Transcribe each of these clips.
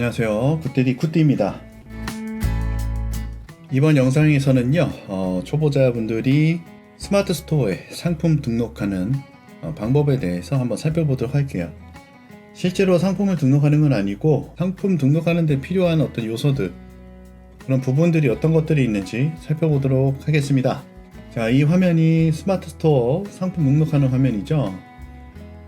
안녕하세요. 굿데디 굿디입니다. 이번 영상에서는요, 초보자분들이 스마트 스토어에 상품 등록하는 방법에 대해서 한번 살펴보도록 할게요. 실제로 상품을 등록하는 건 아니고 상품 등록하는 데 필요한 어떤 요소들, 그런 부분들이 어떤 것들이 있는지 살펴보도록 하겠습니다. 자, 이 화면이 스마트 스토어 상품 등록하는 화면이죠.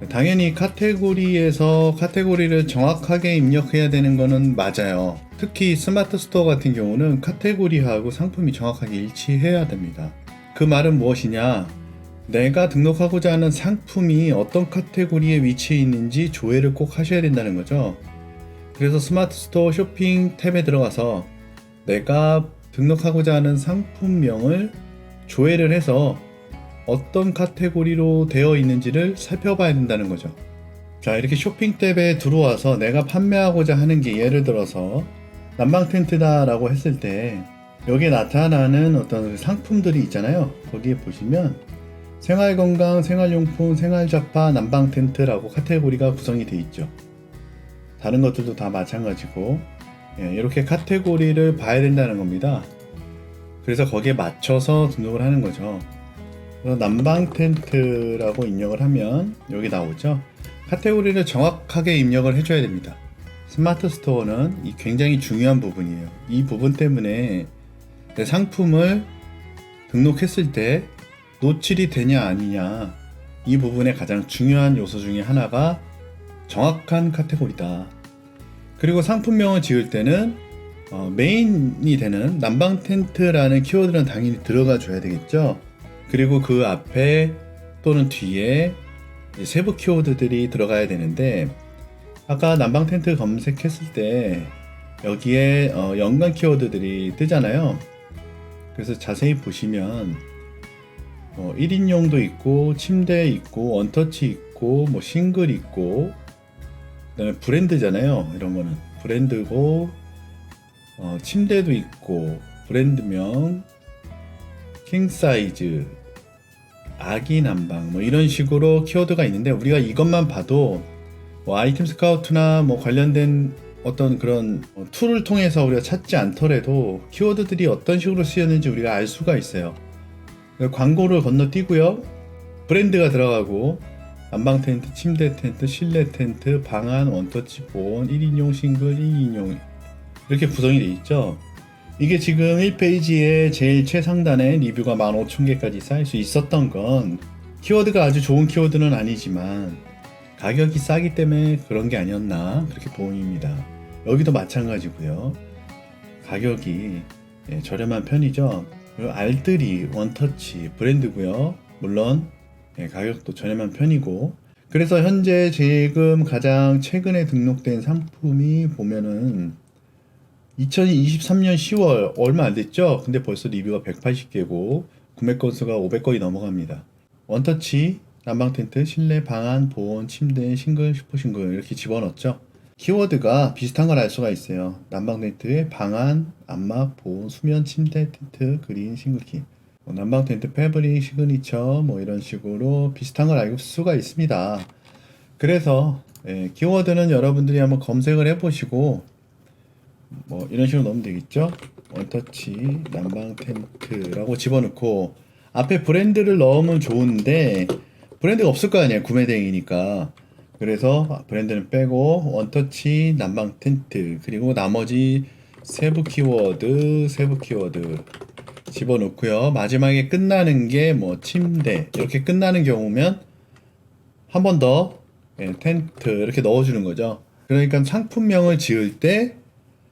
당연히 카테고리에서 카테고리를 정확하게 입력해야 되는 거는 맞아요. 특히 스마트 스토어 같은 경우는 카테고리하고 상품이 정확하게 일치해야 됩니다. 그 말은 무엇이냐? 내가 등록하고자 하는 상품이 어떤 카테고리에 위치해 있는지 조회를 꼭 하셔야 된다는 거죠. 그래서 스마트 스토어 쇼핑 탭에 들어가서 내가 등록하고자 하는 상품명을 조회를 해서 어떤 카테고리로 되어 있는지를 살펴봐야 된다는 거죠. 자, 이렇게 쇼핑 탭에 들어와서 내가 판매하고자 하는 게 예를 들어서 난방 텐트다 라고 했을 때 여기에 나타나는 어떤 상품들이 있잖아요. 거기에 보시면 생활건강, 생활용품, 생활잡화, 난방 텐트라고 카테고리가 구성이 되어 있죠. 다른 것들도 다 마찬가지고 이렇게 카테고리를 봐야 된다는 겁니다. 그래서 거기에 맞춰서 등록을 하는 거죠. 난방 텐트라고 입력을 하면 여기 나오죠. 카테고리를 정확하게 입력을 해줘야 됩니다. 스마트 스토어는 이 굉장히 중요한 부분이에요. 이 부분 때문에 내 상품을 등록했을 때 노출이 되냐 아니냐, 이 부분의 가장 중요한 요소 중에 하나가 정확한 카테고리다. 그리고 상품명을 지을 때는 메인이 되는 난방 텐트라는 키워드는 당연히 들어가 줘야 되겠죠. 그리고 그 앞에 또는 뒤에 세부 키워드들이 들어가야 되는데, 아까 난방 텐트 검색했을 때 여기에 연관 키워드들이 뜨잖아요. 그래서 자세히 보시면 1인용도 있고, 침대 있고, 원터치 있고, 뭐 싱글 있고, 그다음에 브랜드잖아요. 이런 거는 브랜드고, 침대도 있고, 브랜드명, 킹사이즈, 아기 난방, 뭐 이런 식으로 키워드가 있는데, 우리가 이것만 봐도 아이템 스카우트나 뭐 관련된 어떤 그런 툴을 통해서 우리가 찾지 않더라도 키워드들이 어떤 식으로 쓰였는지 우리가 알 수가 있어요. 광고를 건너뛰고요, 브랜드가 들어가고, 난방 텐트, 침대 텐트, 실내 텐트, 방안, 원터치, 보온, 1인용, 싱글, 2인용 이렇게 구성이 되어 있죠. 이게 지금 1페이지에 제일 최상단에 리뷰가 15,000개까지 쌓일 수 있었던 건 키워드가 아주 좋은 키워드는 아니지만 가격이 싸기 때문에 그런 게 아니었나 그렇게 보입니다. 여기도 마찬가지고요. 가격이 저렴한 편이죠. 그리고 알뜰이, 원터치, 브랜드고요. 물론 가격도 저렴한 편이고, 그래서 현재 지금 가장 최근에 등록된 상품이 보면은 2023년 10월 얼마 안 됐죠? 근데 벌써 리뷰가 180개고 구매 건수가 500건이 넘어갑니다. 원터치, 난방 텐트, 실내, 방안, 보온, 침대, 싱글, 슈퍼싱글 이렇게 집어넣었죠. 키워드가 비슷한 걸 알 수가 있어요. 난방 텐트에 방안, 안막, 보온, 수면, 침대, 텐트, 그린, 싱글키, 난방 텐트, 패브릭, 시그니처 뭐 이런 식으로 비슷한 걸 알 수가 있습니다. 그래서 키워드는 여러분들이 한번 검색을 해보시고 뭐 이런 식으로 넣으면 되겠죠. 원터치, 난방 텐트라고 집어넣고 앞에 브랜드를 넣으면 좋은데 브랜드가 없을 거 아니에요, 구매 대행이니까. 그래서 브랜드는 빼고 원터치, 난방 텐트, 그리고 나머지 세부 키워드 집어넣고요. 마지막에 끝나는 게 뭐 침대 이렇게 끝나는 경우면 한 번 더 텐트 이렇게 넣어주는 거죠. 그러니까 상품명을 지을 때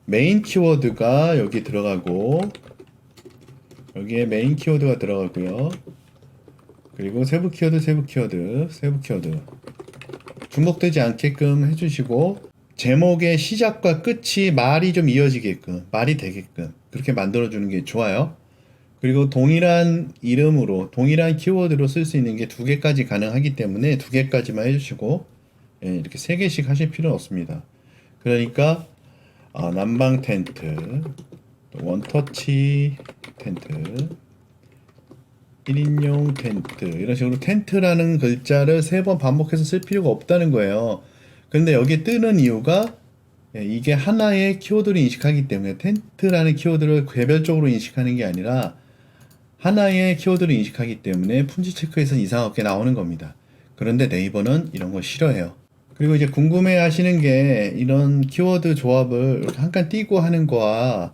메인 키워드가 여기 들어가고, 여기에 메인 키워드가 들어가고요. 그리고 세부 키워드 중복되지 않게끔 해주시고, 제목의 시작과 끝이 말이 좀 이어지게끔, 말이 되게끔 그렇게 만들어주는 게 좋아요. 그리고 동일한 이름으로, 동일한 키워드로 쓸 수 있는 게 2개까지 가능하기 때문에 2개까지만 해주시고, 이렇게 3개씩 하실 필요는 없습니다. 그러니까 난방 텐트, 원터치 텐트, 1인용 텐트 이런 식으로 텐트라는 글자를 3번 반복해서 쓸 필요가 없다는 거예요. 근데 여기 뜨는 이유가 이게 하나의 키워드를 인식하기 때문에 텐트라는 키워드를 개별적으로 인식하는 게 아니라 하나의 키워드를 인식하기 때문에 품질 체크에서는 이상 없게 나오는 겁니다. 그런데 네이버는 이런 거 싫어해요. 그리고 이제 궁금해 하시는 게 이런 키워드 조합을 이렇게 한 칸 띄고 하는 거와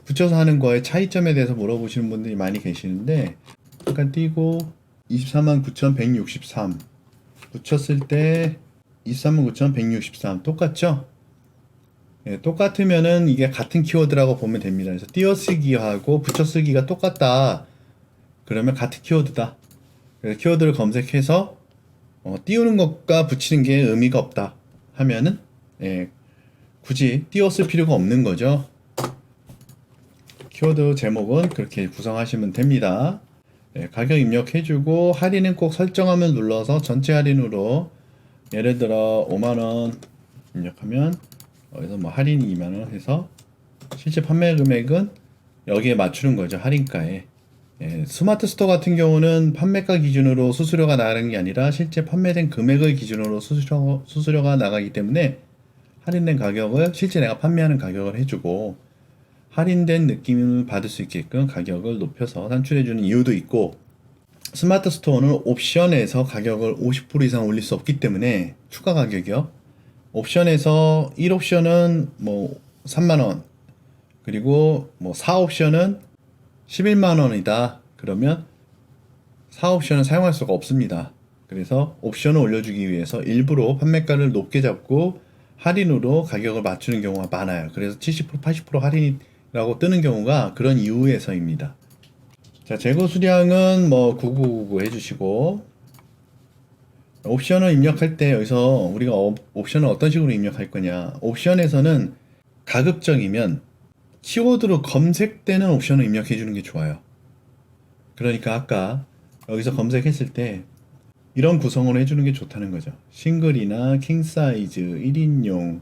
붙여서 하는 거의 차이점에 대해서 물어보시는 분들이 많이 계시는데, 한 칸 띄고 249,163 붙였을 때 239,163 똑같죠? 예, 똑같으면은 이게 같은 키워드라고 보면 됩니다. 그래서 띄어쓰기하고 붙여쓰기가 똑같다. 그러면 같은 키워드다. 그래서 키워드를 검색해서 띄우는 것과 붙이는 게 의미가 없다 하면은 예, 굳이 띄웠을 필요가 없는 거죠. 키워드 제목은 그렇게 구성하시면 됩니다. 예, 가격 입력해주고 할인은 꼭 설정하면 눌러서 전체 할인으로 예를 들어 5만원 입력하면 여기서 뭐 할인이 2만원 해서 실제 판매 금액은 여기에 맞추는 거죠. 할인가에. 예, 스마트 스토어 같은 경우는 판매가 기준으로 수수료가 나가는 게 아니라 실제 판매된 금액을 기준으로 수수료가 나가기 때문에 할인된 가격을 실제 내가 판매하는 가격을 해주고 할인된 느낌을 받을 수 있게끔 가격을 높여서 산출해주는 이유도 있고, 스마트 스토어는 옵션에서 가격을 50% 이상 올릴 수 없기 때문에 추가 가격이요. 옵션에서 1옵션은 뭐 3만원, 그리고 뭐 4옵션은 11만원이다. 그러면 4옵션은 사용할 수가 없습니다. 그래서 옵션을 올려주기 위해서 일부러 판매가를 높게 잡고 할인으로 가격을 맞추는 경우가 많아요. 그래서 70% 80% 할인이라고 뜨는 경우가 그런 이유에서입니다. 자, 재고 수량은 뭐 9999 해주시고, 옵션을 입력할 때 여기서 우리가 옵션을 어떤 식으로 입력할 거냐. 옵션에서는 가급적이면 키워드로 검색되는 옵션을 입력해 주는 게 좋아요. 그러니까 아까 여기서 검색했을 때 이런 구성을 해주는 게 좋다는 거죠. 싱글이나 킹사이즈, 1인용,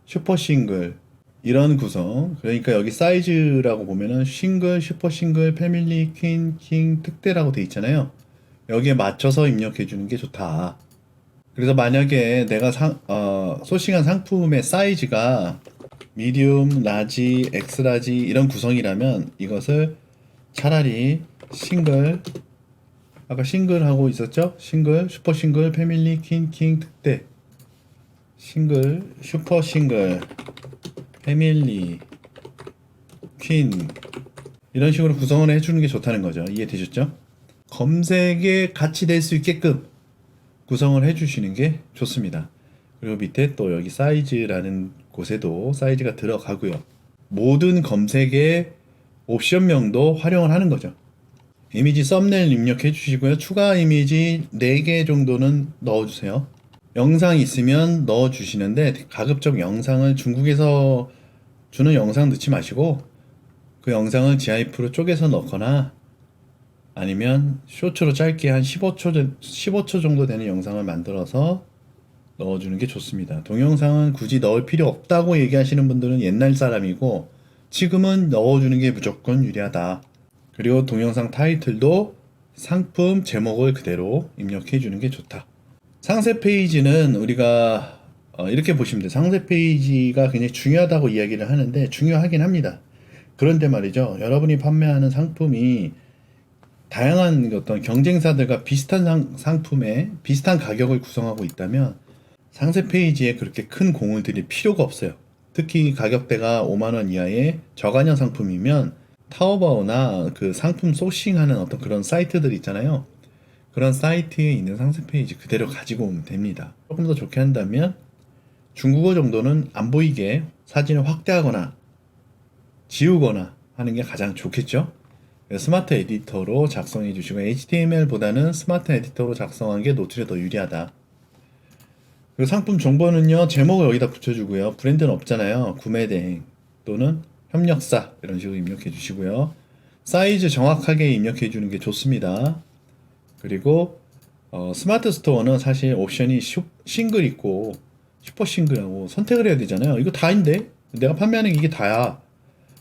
슈퍼싱글 이런 구성. 그러니까 여기 사이즈라고 보면은 싱글, 슈퍼싱글, 패밀리, 퀸, 킹, 특대라고 돼 있잖아요. 여기에 맞춰서 입력해 주는 게 좋다. 그래서 만약에 내가 소싱한 상품의 사이즈가 미디움, 라지, 엑스라지 이런 구성이라면 이것을 차라리 싱글, 아까 싱글 하고 있었죠? 싱글, 슈퍼 싱글, 패밀리, 퀸, 킹, 특대, 싱글, 슈퍼 싱글, 패밀리, 퀸 이런 식으로 구성을 해주는 게 좋다는 거죠. 이해되셨죠? 검색에 같이 될 수 있게끔 구성을 해주시는 게 좋습니다. 그리고 밑에 또 여기 사이즈라는 곳에도 사이즈가 들어가고요. 모든 검색의 옵션명도 활용을 하는 거죠. 이미지 썸네일 입력해 주시고요. 추가 이미지 4개 정도는 넣어주세요. 영상 있으면 넣어주시는데 가급적 영상을 중국에서 주는 영상 넣지 마시고 그 영상을 GIF로 쪼개서 넣거나 아니면 쇼츠로 짧게 한 15초 정도 되는 영상을 만들어서 넣어주는 게 좋습니다. 동영상은 굳이 넣을 필요 없다고 얘기하시는 분들은 옛날 사람이고 지금은 넣어주는 게 무조건 유리하다. 그리고 동영상 타이틀도 상품 제목을 그대로 입력해 주는 게 좋다. 상세 페이지는 우리가 이렇게 보시면 돼요. 상세 페이지가 굉장히 중요하다고 이야기를 하는데 중요하긴 합니다. 그런데 말이죠. 여러분이 판매하는 상품이 다양한 어떤 경쟁사들과 비슷한 상품에 비슷한 가격을 구성하고 있다면 상세 페이지에 그렇게 큰 공을 들일 필요가 없어요. 특히 가격대가 5만원 이하의 저가형 상품이면 타오바오나 그 상품 소싱하는 어떤 그런 사이트들 있잖아요. 그런 사이트에 있는 상세 페이지 그대로 가지고 오면 됩니다. 조금 더 좋게 한다면 중국어 정도는 안 보이게 사진을 확대하거나 지우거나 하는 게 가장 좋겠죠. 스마트 에디터로 작성해 주시고 HTML보다는 스마트 에디터로 작성한 게 노출에 더 유리하다. 그리고 상품 정보는요, 제목을 여기다 붙여주고요. 브랜드는 없잖아요. 구매대행 또는 협력사 이런 식으로 입력해 주시고요. 사이즈 정확하게 입력해 주는 게 좋습니다. 그리고 스마트 스토어는 사실 옵션이 싱글 있고 슈퍼 싱글하고 선택을 해야 되잖아요. 이거 다인데 내가 판매하는 게 이게 다야.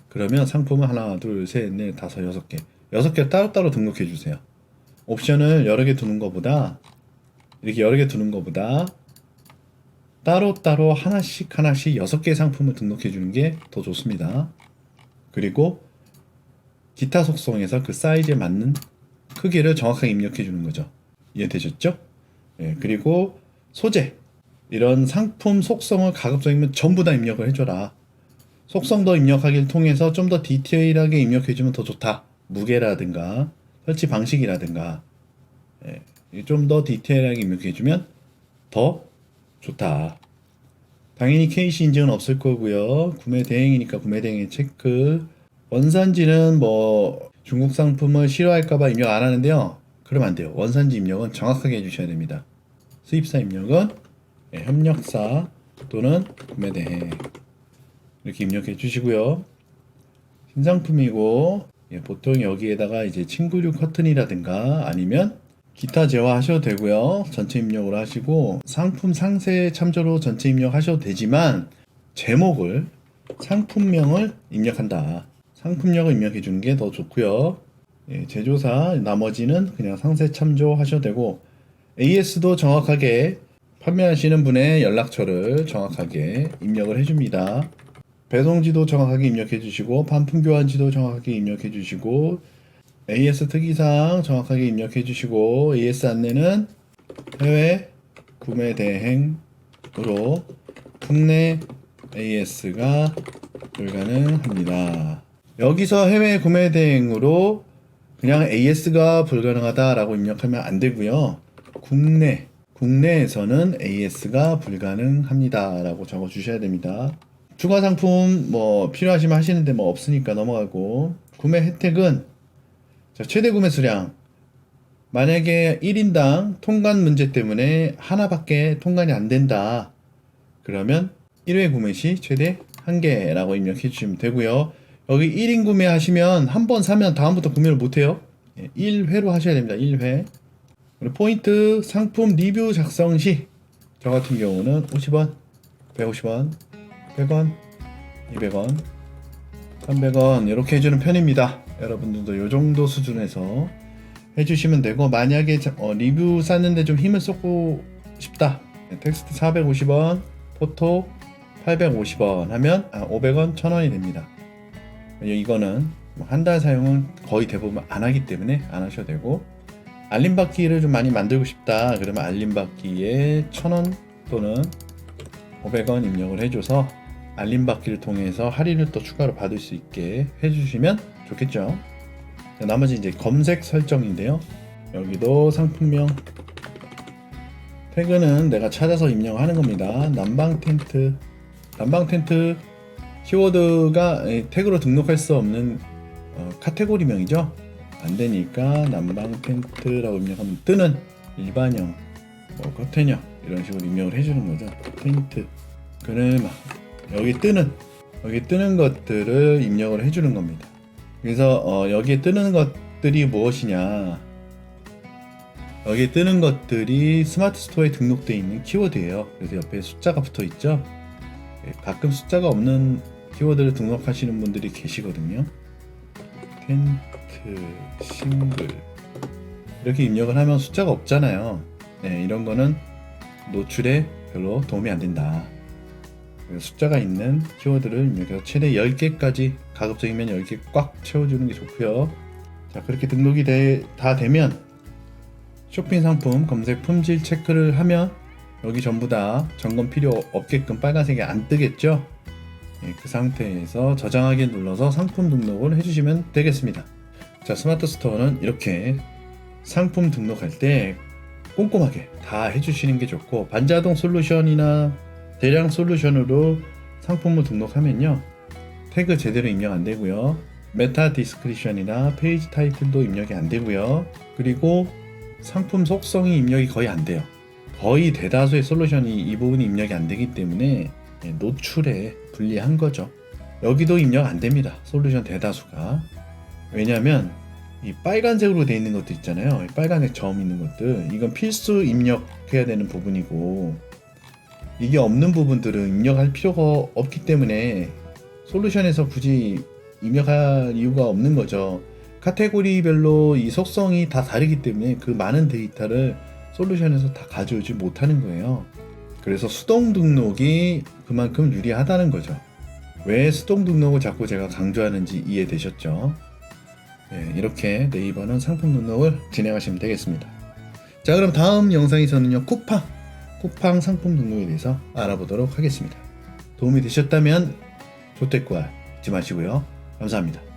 그러면 상품을 하나, 둘, 셋, 넷, 다섯, 6개 6개 따로따로 등록해 주세요. 옵션을 여러 개 두는 것보다 이렇게 여러 개 두는 것보다 따로따로 하나씩 6개 상품을 등록해 주는 게 더 좋습니다. 그리고 기타 속성에서 그 사이즈에 맞는 크기를 정확하게 입력해 주는 거죠. 이해되셨죠? 예, 그리고 소재, 이런 상품 속성을 가급적이면 전부 다 입력을 해줘라. 속성도 입력하기를 통해서 좀 더 디테일하게 입력해주면 더 좋다. 무게라든가 설치 방식이라든가 좀 더 디테일하게 입력해주면 더 좋다. 당연히 KC 인증은 없을 거고요. 구매 대행이니까 구매 대행 체크. 원산지는 뭐 중국 상품을 싫어할까봐 입력 안 하는데요. 그러면 안 돼요. 원산지 입력은 정확하게 해주셔야 됩니다. 수입사 입력은 협력사 또는 구매 대행 이렇게 입력해 주시고요. 신상품이고 보통 여기에다가 이제 침구류 커튼이라든가 아니면 기타 제어하셔도 되고요. 전체 입력으로 하시고 상품 상세 참조로 전체 입력하셔도 되지만 제목을 상품명을 입력한다. 상품명을 입력해 주는 게 더 좋고요. 제조사 나머지는 그냥 상세 참조하셔도 되고 AS도 정확하게 판매하시는 분의 연락처를 정확하게 입력을 해줍니다. 배송지도 정확하게 입력해 주시고 반품 교환지도 정확하게 입력해 주시고 AS 특이사항 정확하게 입력해 주시고 AS 안내는 해외 구매 대행으로 국내 AS가 불가능합니다. 여기서 해외 구매 대행으로 그냥 AS가 불가능하다라고 입력하면 안 되고요. 국내에서는 AS가 불가능합니다라고 적어 주셔야 됩니다. 추가 상품 뭐 필요하시면 하시는데 뭐 없으니까 넘어가고 구매 혜택은 최대 구매 수량 만약에 1인당 통관 문제 때문에 하나밖에 통관이 안 된다 그러면 1회 구매 시 최대 1개라고 입력해 주시면 되고요. 여기 1인 구매하시면 한 번 사면 다음부터 구매를 못해요. 1회로 하셔야 됩니다. 1회. 그리고 포인트 상품 리뷰 작성 시 저 같은 경우는 50원, 150원, 100원, 200원, 300원 이렇게 해주는 편입니다. 여러분들도 이 정도 수준에서 해주시면 되고 만약에 리뷰 쌌는데 좀 힘을 쏟고 싶다. 텍스트 450원, 포토 850원 하면 500원, 1000원이 됩니다. 이거는 한 달 사용은 거의 대부분 안 하기 때문에 안 하셔도 되고 알림받기를 좀 많이 만들고 싶다 그러면 알림받기에 1000원 또는 500원 입력을 해줘서 알림받기를 통해서 할인을 또 추가로 받을 수 있게 해주시면 좋겠죠. 나머지 이제 검색 설정인데요. 여기도 상품명 태그는 내가 찾아서 입력하는 겁니다. 난방 텐트 키워드가 태그로 등록할 수 없는 카테고리명이죠. 안 되니까 난방 텐트라고 입력하면 뜨는 일반형, 커튼형 이런 식으로 입력을 해주는 거죠. 텐트 그는 여기 뜨는 것들을 입력을 해주는 겁니다. 그래서 여기에 뜨는 것들이 무엇이냐? 여기에 뜨는 것들이 스마트 스토어에 등록되어 있는 키워드예요. 그래서 옆에 숫자가 붙어 있죠. 가끔 숫자가 없는 키워드를 등록하시는 분들이 계시거든요. 텐트, 싱글 이렇게 입력을 하면 숫자가 없잖아요. 이런 거는 노출에 별로 도움이 안 된다. 숫자가 있는 키워드를 입력해서 최대 10개까지 가급적이면 10개 꽉 채워주는 게 좋고요. 자, 그렇게 등록이 다 되면 쇼핑 상품 검색 품질 체크를 하면 여기 전부 다 점검 필요 없게끔 빨간색이 안 뜨겠죠. 그 상태에서 저장하기 눌러서 상품 등록을 해주시면 되겠습니다. 자, 스마트 스토어는 이렇게 상품 등록할 때 꼼꼼하게 다 해주시는 게 좋고 반자동 솔루션이나 대량 솔루션으로 상품을 등록하면요 태그 제대로 입력 안 되고요, 메타 디스크리션이나 페이지 타이틀도 입력이 안 되고요, 그리고 상품 속성이 입력이 거의 안 돼요. 거의 대다수의 솔루션이 이 부분이 입력이 안 되기 때문에 노출에 불리한 거죠. 여기도 입력 안 됩니다. 솔루션 대다수가. 왜냐하면 이 빨간색으로 되어 있는 것도 있잖아요. 빨간색 점 있는 것들, 이건 필수 입력해야 되는 부분이고 이게 없는 부분들은 입력할 필요가 없기 때문에 솔루션에서 굳이 입력할 이유가 없는 거죠. 카테고리별로 이 속성이 다 다르기 때문에 그 많은 데이터를 솔루션에서 다 가져오지 못하는 거예요. 그래서 수동 등록이 그만큼 유리하다는 거죠. 왜 수동 등록을 자꾸 제가 강조하는지 이해되셨죠? 네, 이렇게 네이버는 상품 등록을 진행하시면 되겠습니다. 자, 그럼 다음 영상에서는요, 쿠팡 상품 등록에 대해서 알아보도록 하겠습니다. 도움이 되셨다면 조태꿀 잊지 마시고요. 감사합니다.